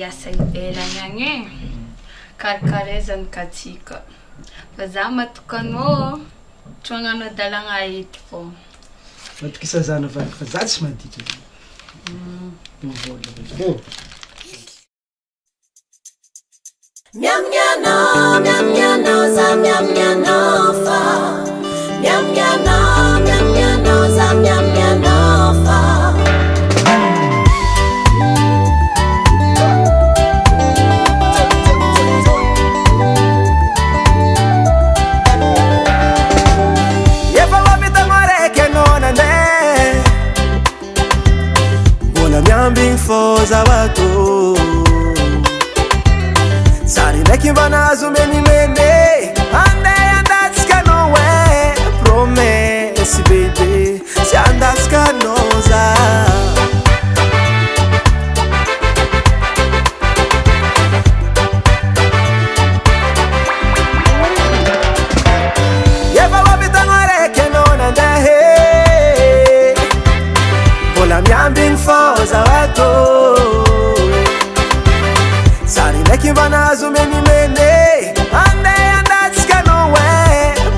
hiasa ivelany agny e. Karakarezany katsika. Fa za matokanao troagnano adalagna eto fô. Matokisazana vaky fa za tsy maditra. Mivolagna. Miambigny za miambigny fa. Miambigny za miambigny fa. Miambigny fô zavato Sary ndraiky mba nahazo menimene Andeha andatsika anao e Promesy bebe Tsy andatsika anao za Efa hoavitagno araiky anao nandehe Mbola miambigny fô zavato Sary ndraiky mba nahazo menimene Andeha andatsika anao e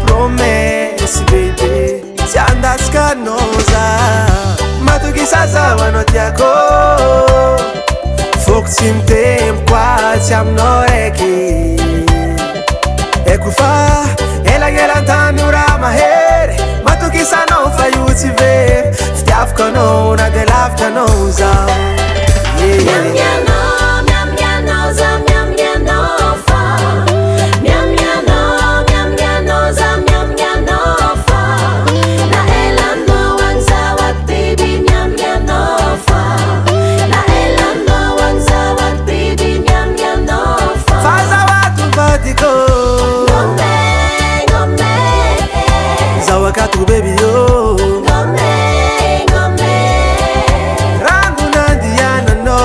Promesy bebe Tsy andatsika anao za Matokisa zaho anao tiako Foko tsy mitempo kwa tsy aminao raiky Eko fa elagnelantany ora mahery Matokisa anao fa io tsy very Fitiavako anao na de lavitra anao zaho Miambigny anao za miambigny fa. Miambigny za miambigny fa. Na elanao anzawat baby miambigny fa. Na elanao anzawat baby miambigny fa. Fazawatu vatiko Ngome Zawakatu baby yo Ngome Rangu nandiana no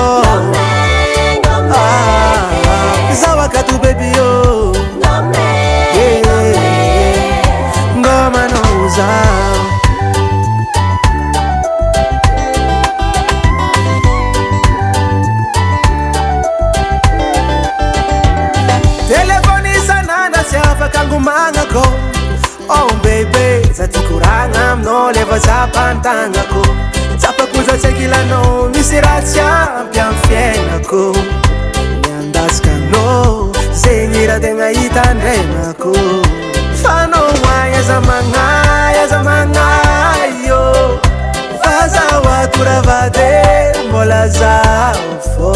Zawakatu baby yo Ngoma no zao Telefoni sanana siafa kangu mangako Oh baby, zatikuranga mno leva zapantangako Zapakuza tsekilano, misy raha tsy ampy amy fiainako Miandasika no, zegny raha tegna hitandrenako Fanao aiza magnahy yo Fazahoato ravade, mbola zaho fô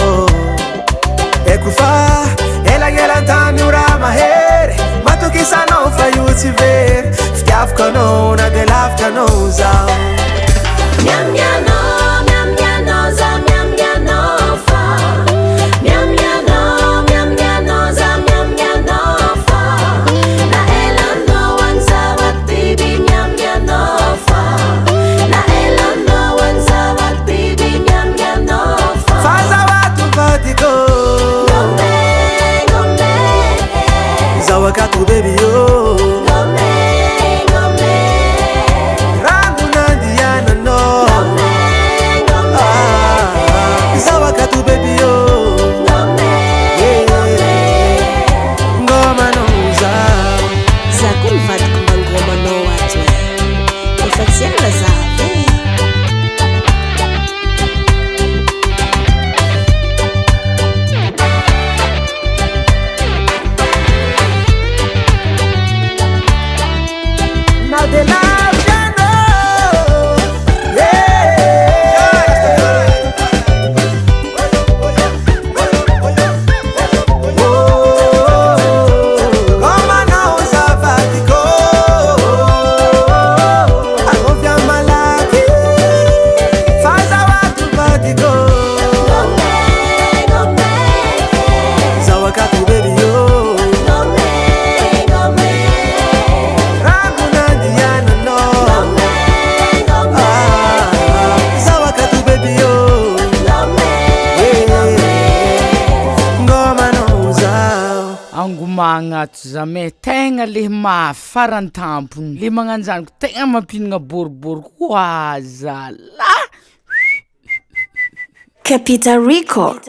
Eko fa, elagnelantany ora mahery Matokisa anao fa io tsy very Fitiavako anao na de lavitra anao zaho Miambigny anao za miambigny fa. Miambigny za miambigny fa. Na elanao anzawat baby miambigny fa. Na elanao anzawat baby miambigny fa. Fazawatu vatiko Ngome Zawakatu baby yo Rangu nandiana no Zawakatu baby yo Ngoma no zao Za koa mivadika mba ngomanao ato Efa tsy ala za Now they love you know Ngoma no zavatiko Agofya malaki Fazawatu vatiko Zawakatu baby yo Rangu nandiana no Zawakatu baby yo Ngoma no zao Angomagna ato zame tegna le mahafarantampony le magnanjaniko tegna mampinagna boribory koa zala Capital Record.